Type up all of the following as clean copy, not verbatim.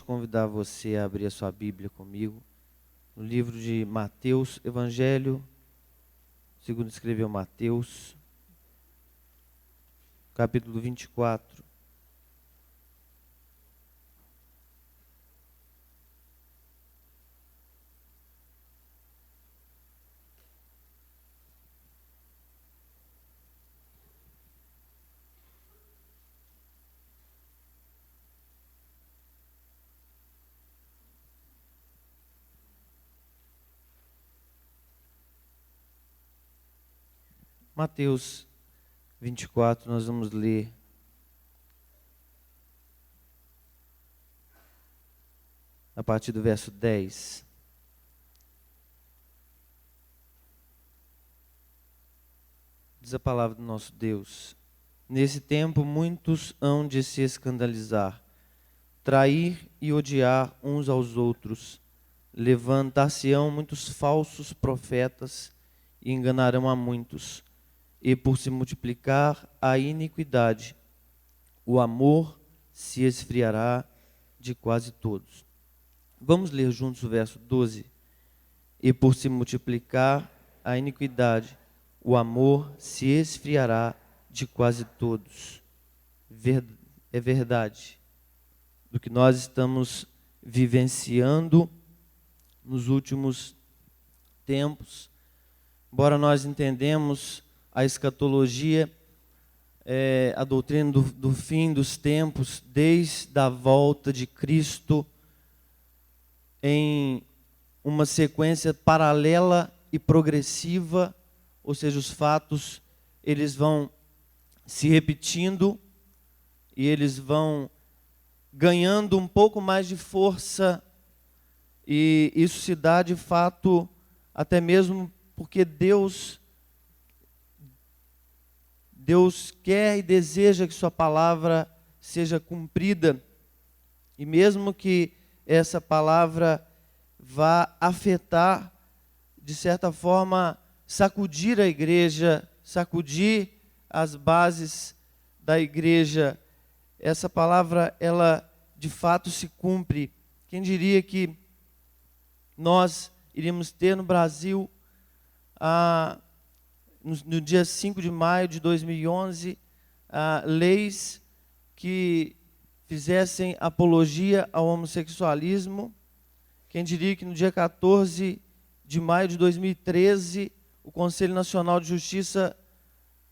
convidar você a abrir a sua Bíblia comigo no livro de Mateus, Evangelho, segundo escreveu Mateus, capítulo 24. Mateus 24, nós vamos ler a partir do verso 10. Diz a palavra do nosso Deus: nesse tempo muitos hão de se escandalizar, trair e odiar uns aos outros, levantar-se-ão muitos falsos profetas e enganarão a muitos. E por se multiplicar a iniquidade, o amor se esfriará de quase todos. Vamos ler juntos o verso 12. E por se multiplicar a iniquidade, o amor se esfriará de quase todos. É verdade do que nós estamos vivenciando nos últimos tempos. Embora nós entendemos a escatologia, a doutrina do fim dos tempos, desde a volta de Cristo, em uma sequência paralela e progressiva, ou seja, os fatos eles vão se repetindo e eles vão ganhando um pouco mais de força, e isso se dá de fato até mesmo porque Deus quer e deseja que sua palavra seja cumprida. E mesmo que essa palavra vá afetar, de certa forma, sacudir a igreja, sacudir as bases da igreja, essa palavra, ela de fato se cumpre. Quem diria que nós iríamos ter no Brasil no dia 5 de maio de 2011, leis que fizessem apologia ao homossexualismo. Quem diria que no dia 14 de maio de 2013, o Conselho Nacional de Justiça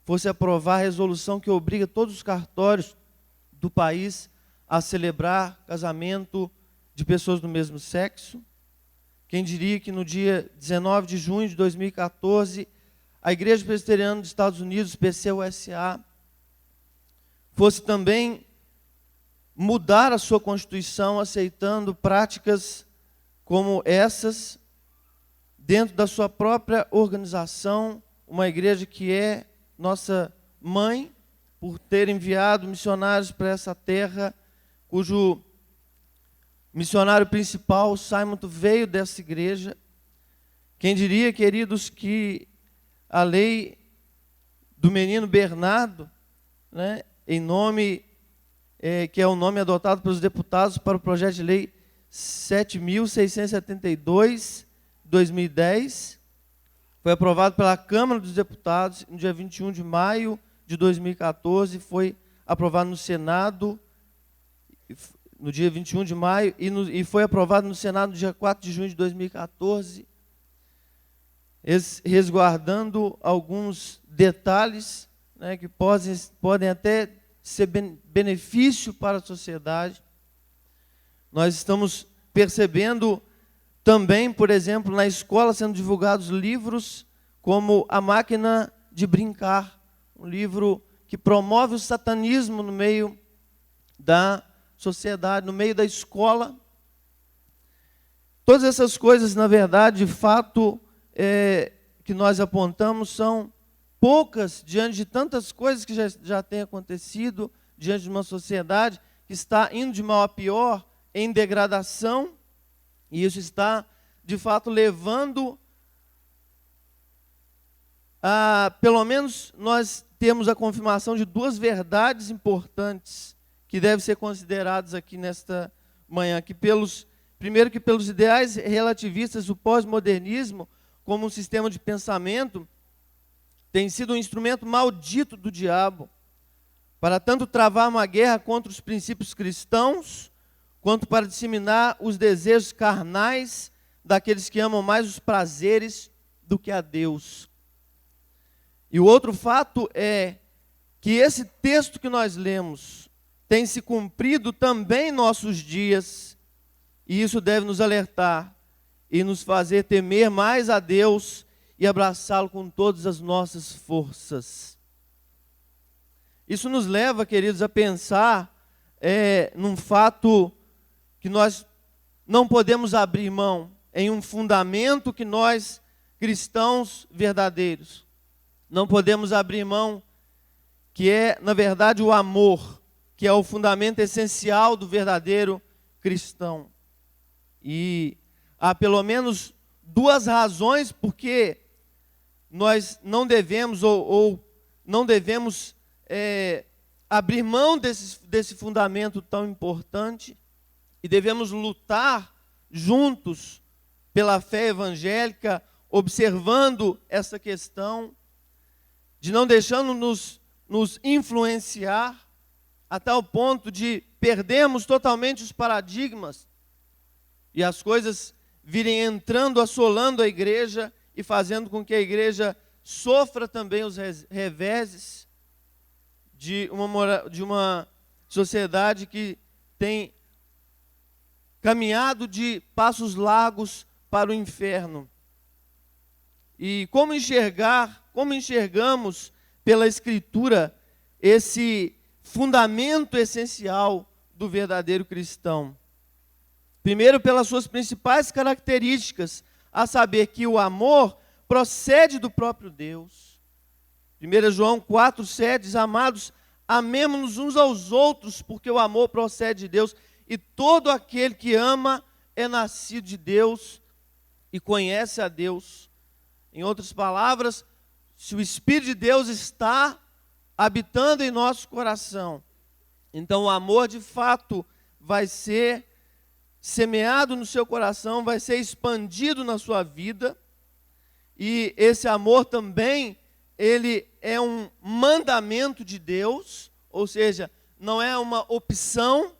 fosse aprovar a resolução que obriga todos os cartórios do país a celebrar casamento de pessoas do mesmo sexo. Quem diria que no dia 19 de junho de 2014, a Igreja Presbiteriana dos Estados Unidos, PCUSA, fosse também mudar a sua Constituição, aceitando práticas como essas dentro da sua própria organização, uma igreja que é nossa mãe, por ter enviado missionários para essa terra, cujo missionário principal, Simon, veio dessa igreja. Quem diria, queridos, que a lei do menino Bernardo, né, em nome, que é o nome adotado pelos deputados para o projeto de lei 7.672, 2010, foi aprovado pela Câmara dos Deputados no dia 21 de maio de 2014, foi aprovado no Senado no dia 21 de maio e foi aprovado no Senado no dia 4 de junho de 2014, resguardando alguns detalhes, né, que podem até ser benefício para a sociedade. Nós estamos percebendo também, por exemplo, na escola sendo divulgados livros como A Máquina de Brincar, um livro que promove o satanismo no meio da sociedade, no meio da escola. Todas essas coisas, na verdade, de fato, que nós apontamos são poucas diante de tantas coisas que já têm acontecido, diante de uma sociedade que está indo de mal a pior, em degradação, e isso está, de fato, levando pelo menos nós temos a confirmação de duas verdades importantes que devem ser consideradas aqui nesta manhã, primeiro que pelos ideais relativistas, o pós-modernismo, como um sistema de pensamento, tem sido um instrumento maldito do diabo, para tanto travar uma guerra contra os princípios cristãos, quanto para disseminar os desejos carnais daqueles que amam mais os prazeres do que a Deus. E o outro fato é que esse texto que nós lemos tem se cumprido também em nossos dias, e isso deve nos alertar e nos fazer temer mais a Deus e abraçá-lo com todas as nossas forças. Isso nos leva, queridos, a pensar num fato que nós não podemos abrir mão, em um fundamento que nós, cristãos verdadeiros, não podemos abrir mão, que é, na verdade, o amor, que é o fundamento essencial do verdadeiro cristão. E há pelo menos duas razões porque nós não devemos ou não devemos abrir mão desse fundamento tão importante, e devemos lutar juntos pela fé evangélica, observando essa questão, de não deixando nos influenciar a tal ponto de perdermos totalmente os paradigmas e as coisas virem entrando, assolando a igreja e fazendo com que a igreja sofra também os reveses de uma sociedade que tem caminhado de passos largos para o inferno. E como enxergamos pela Escritura esse fundamento essencial do verdadeiro cristão? Primeiro, pelas suas principais características, a saber que o amor procede do próprio Deus. 1 João 4,7 diz: amados, amemo-nos uns aos outros, porque o amor procede de Deus, e todo aquele que ama é nascido de Deus e conhece a Deus. Em outras palavras, se o Espírito de Deus está habitando em nosso coração, então o amor de fato vai ser semeado no seu coração, vai ser expandido na sua vida, e esse amor também, ele é um mandamento de Deus, ou seja, não é uma opção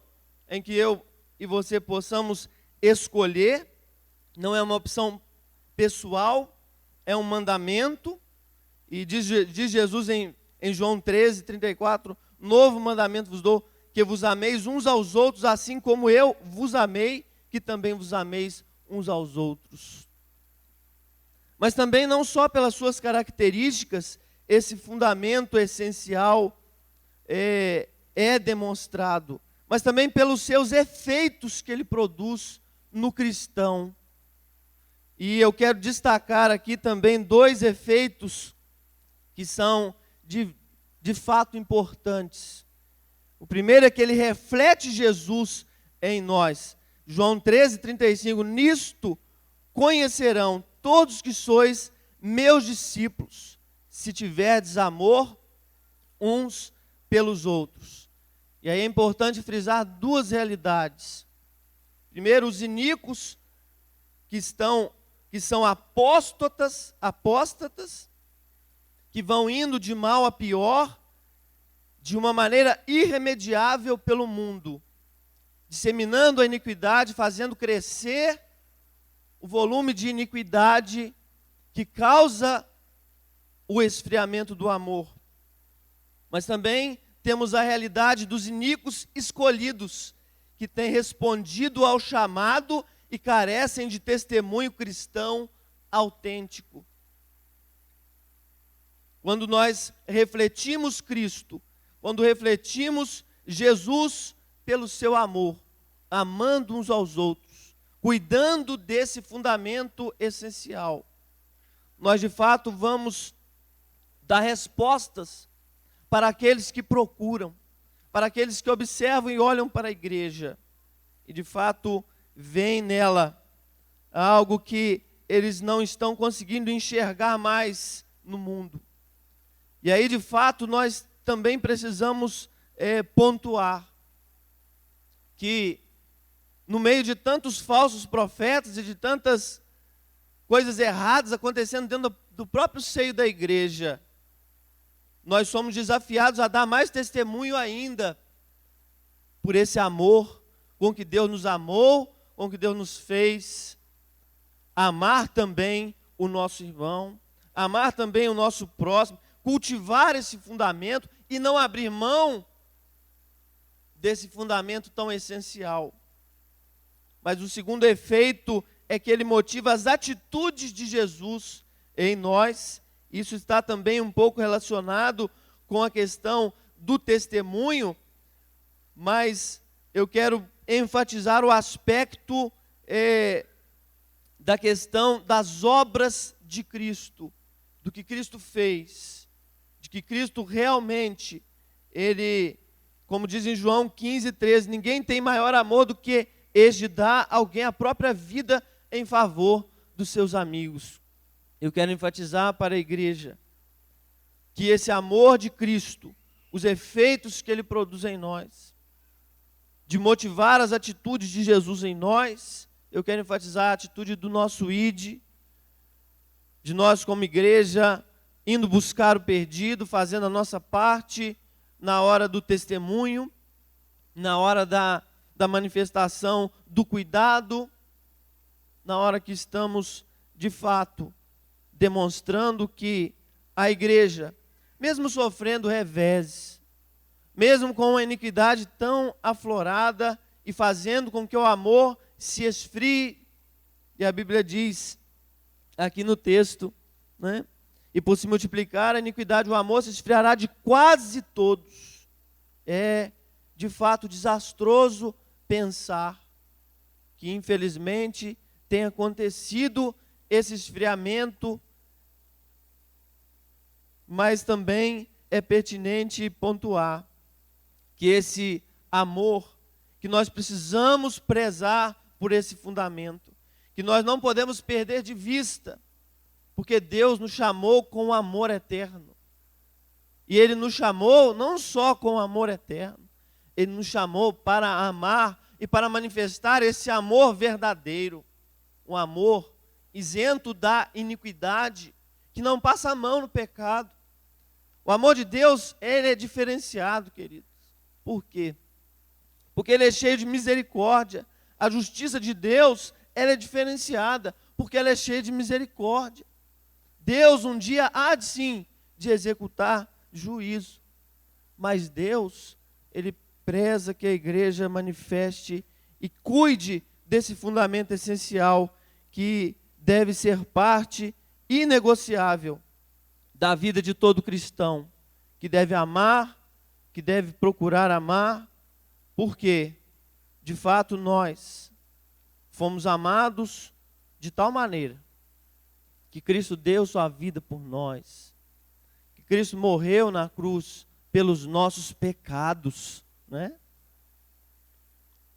em que eu e você possamos escolher, não é uma opção pessoal, é um mandamento, e diz Jesus em João 13:34, novo mandamento vos dou, que vos ameis uns aos outros, assim como eu vos amei, que também vos ameis uns aos outros. Mas também não só pelas suas características, esse fundamento essencial é demonstrado, mas também pelos seus efeitos que ele produz no cristão. E eu quero destacar aqui também dois efeitos que são de fato importantes. O primeiro é que ele reflete Jesus em nós. João 13:35, nisto conhecerão todos que sois meus discípulos, se tiverdes amor uns pelos outros. E aí é importante frisar duas realidades. Primeiro, os iníquos que são apóstatas, que vão indo de mal a pior, de uma maneira irremediável pelo mundo, disseminando a iniquidade, fazendo crescer o volume de iniquidade que causa o esfriamento do amor. Mas também temos a realidade dos iníquos escolhidos, que têm respondido ao chamado e carecem de testemunho cristão autêntico. Quando nós refletimos Cristo, quando refletimos Jesus pelo seu amor, amando uns aos outros, cuidando desse fundamento essencial, nós de fato vamos dar respostas para aqueles que procuram, para aqueles que observam e olham para a igreja, e de fato veem nela algo que eles não estão conseguindo enxergar mais no mundo. E aí de fato nós também precisamos pontuar que no meio de tantos falsos profetas e de tantas coisas erradas acontecendo dentro do próprio seio da igreja, nós somos desafiados a dar mais testemunho ainda por esse amor com que Deus nos amou, com que Deus nos fez, amar também o nosso irmão, amar também o nosso próximo, cultivar esse fundamento e não abrir mão desse fundamento tão essencial. Mas o segundo efeito é que ele motiva as atitudes de Jesus em nós. Isso está também um pouco relacionado com a questão do testemunho, mas eu quero enfatizar o aspecto da questão das obras de Cristo, do que Cristo fez, de que Cristo realmente, ele, como diz em João 15:13, ninguém tem maior amor do que este de dar a alguém a própria vida em favor dos seus amigos. Eu quero enfatizar para a igreja que esse amor de Cristo, os efeitos que ele produz em nós, de motivar as atitudes de Jesus em nós, eu quero enfatizar a atitude do nosso ID, de nós como igreja, indo buscar o perdido, fazendo a nossa parte na hora do testemunho, na hora da manifestação do cuidado, na hora que estamos, de fato, demonstrando que a igreja, mesmo sofrendo revés, mesmo com uma iniquidade tão aflorada e fazendo com que o amor se esfrie, e a Bíblia diz aqui no texto, né? E por se multiplicar a iniquidade, o amor se esfriará de quase todos. É, de fato, desastroso pensar que, infelizmente, tem acontecido esse esfriamento, mas também é pertinente pontuar que esse amor, que nós precisamos prezar por esse fundamento, que nós não podemos perder de vista, porque Deus nos chamou com amor eterno. E Ele nos chamou não só com amor eterno, Ele nos chamou para amar e para manifestar esse amor verdadeiro, um amor isento da iniquidade, que não passa a mão no pecado. O amor de Deus, ele é diferenciado, queridos. Por quê? Porque ele é cheio de misericórdia. A justiça de Deus, ela é diferenciada, porque ela é cheia de misericórdia. Deus um dia há de sim, de executar juízo. Mas Deus, ele preza que a igreja manifeste e cuide desse fundamento essencial que deve ser parte inegociável da vida de todo cristão, que deve amar, que deve procurar amar, porque, de fato, nós fomos amados de tal maneira que Cristo deu sua vida por nós, que Cristo morreu na cruz pelos nossos pecados, né?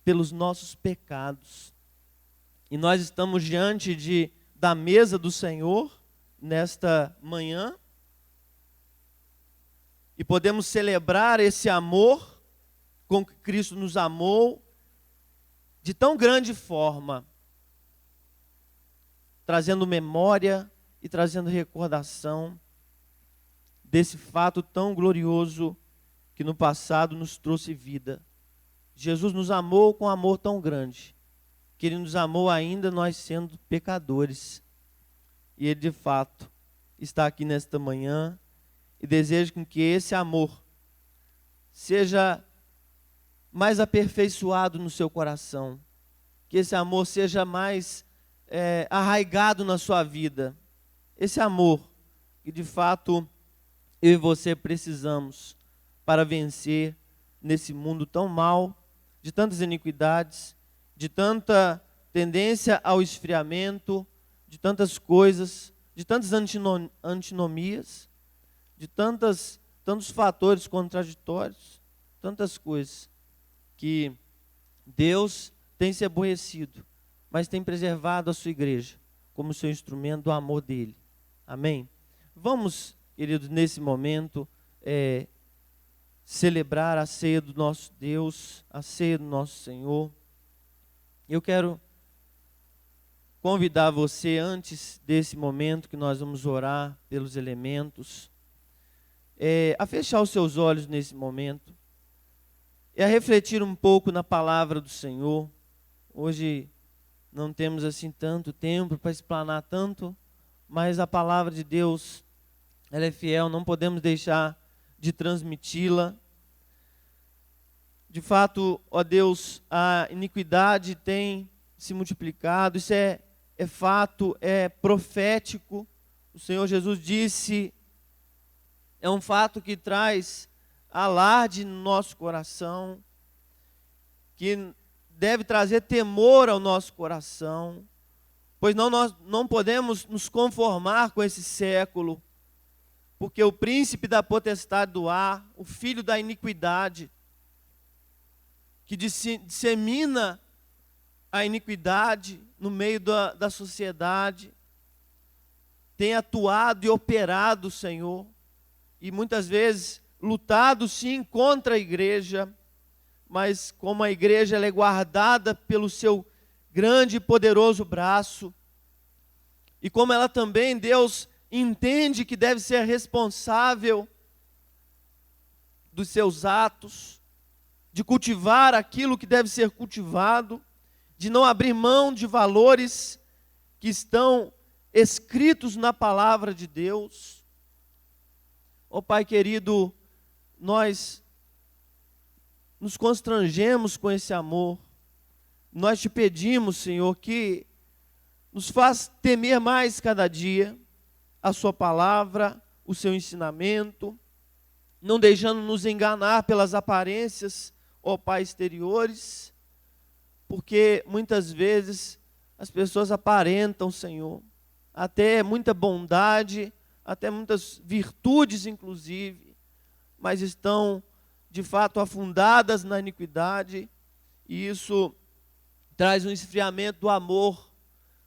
Pelos nossos pecados. E nós estamos diante da mesa do Senhor nesta manhã e podemos celebrar esse amor com que Cristo nos amou de tão grande forma, trazendo memória e trazendo recordação desse fato tão glorioso que no passado nos trouxe vida. Jesus nos amou com amor tão grande, que Ele nos amou ainda nós sendo pecadores. E Ele de fato está aqui nesta manhã e deseja com que esse amor seja mais aperfeiçoado no seu coração, que esse amor seja mais arraigado na sua vida. Esse amor que de fato eu e você precisamos para vencer nesse mundo tão mau, de tantas iniquidades, de tanta tendência ao esfriamento, de tantas coisas, de tantas antinomias, de tantos fatores contraditórios, tantas coisas que Deus tem se aborrecido, mas tem preservado a sua igreja como seu instrumento do amor dele. Amém? Vamos, queridos, nesse momento, celebrar a ceia do nosso Deus, a ceia do nosso Senhor. Eu quero convidar você, antes desse momento que nós vamos orar pelos elementos, a fechar os seus olhos nesse momento, a refletir um pouco na palavra do Senhor. Hoje não temos assim tanto tempo para explanar tanto, mas a palavra de Deus, ela é fiel, não podemos deixar de transmiti-la. De fato, ó Deus, a iniquidade tem se multiplicado, isso é fato, é profético. O Senhor Jesus disse, é um fato que traz alarde no nosso coração, que deve trazer temor ao nosso coração, pois nós não podemos nos conformar com esse século, porque o príncipe da potestade do ar, o filho da iniquidade, que dissemina a iniquidade no meio da sociedade, tem atuado e operado, Senhor, e muitas vezes lutado sim contra a igreja, mas como a igreja ela é guardada pelo seu grande e poderoso braço, e como ela também, Deus, entende que deve ser responsável dos seus atos, de cultivar aquilo que deve ser cultivado, de não abrir mão de valores que estão escritos na palavra de Deus. Ó Pai querido, nós nos constrangemos com esse amor. Nós te pedimos, Senhor, que nos faz temer mais cada dia a sua palavra, o seu ensinamento, não deixando nos enganar pelas aparências, ó Pai, exteriores, porque muitas vezes as pessoas aparentam, Senhor, até muita bondade, até muitas virtudes, inclusive, mas estão, de fato, afundadas na iniquidade, e isso traz um esfriamento do amor.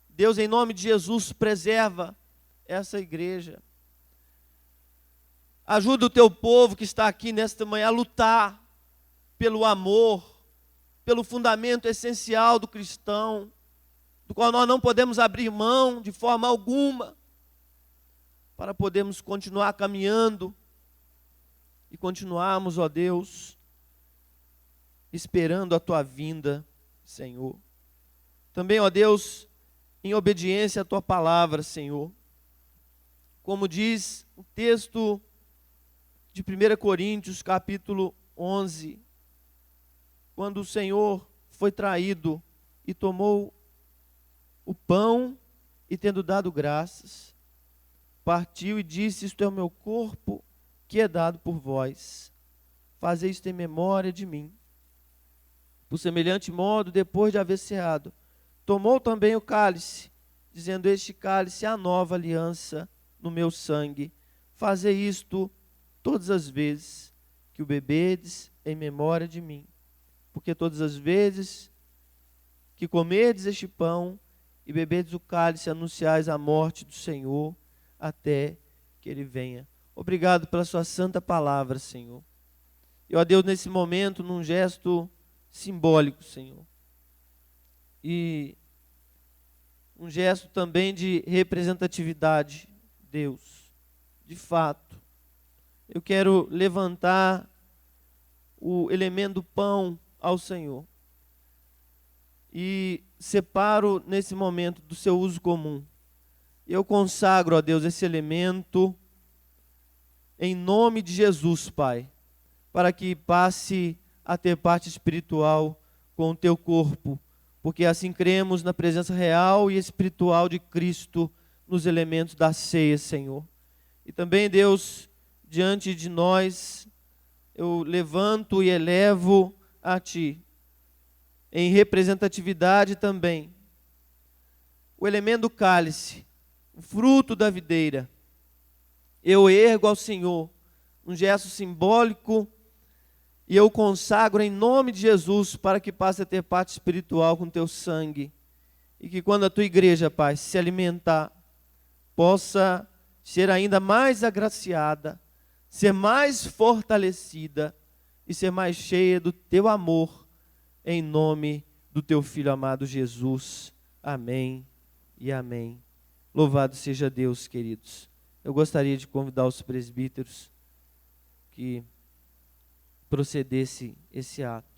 Deus, em nome de Jesus, preserva essa igreja. Ajuda o teu povo que está aqui nesta manhã a lutar pelo amor, pelo fundamento essencial do cristão, do qual nós não podemos abrir mão de forma alguma, para podermos continuar caminhando e continuarmos, ó Deus, esperando a tua vinda, Senhor. Também, ó Deus, em obediência à tua palavra, Senhor. Como diz o texto de 1 Coríntios, capítulo 11, quando o Senhor foi traído e tomou o pão e, tendo dado graças, partiu e disse: isto é o meu corpo que é dado por vós. Fazei isto em memória de mim. Por semelhante modo, depois de haver ceado, tomou também o cálice, dizendo: este cálice é a nova aliança no meu sangue. Fazei isto todas as vezes que o bebedes em memória de mim. Porque todas as vezes que comerdes este pão e bebedes o cálice, anunciais a morte do Senhor até que Ele venha. Obrigado pela sua santa palavra, Senhor. Eu, ó Deus, nesse momento, num gesto simbólico, Senhor, e um gesto também de representatividade, Deus, de fato, eu quero levantar o elemento do pão ao Senhor e separo nesse momento do seu uso comum. Eu consagro, ó Deus, esse elemento em nome de Jesus, Pai, para que passe a ter parte espiritual com o teu corpo, porque assim cremos na presença real e espiritual de Cristo nos elementos da ceia, Senhor. E também, Deus, diante de nós, eu levanto e elevo a Ti, em representatividade também, o elemento do cálice, o fruto da videira. Eu ergo ao Senhor um gesto simbólico e eu consagro em nome de Jesus para que passe a ter parte espiritual com teu sangue. E que quando a tua igreja, Pai, se alimentar, possa ser ainda mais agraciada, ser mais fortalecida e ser mais cheia do teu amor, em nome do teu Filho amado Jesus. Amém e amém. Louvado seja Deus, queridos. Eu gostaria de convidar os presbíteros que procedesse esse ato.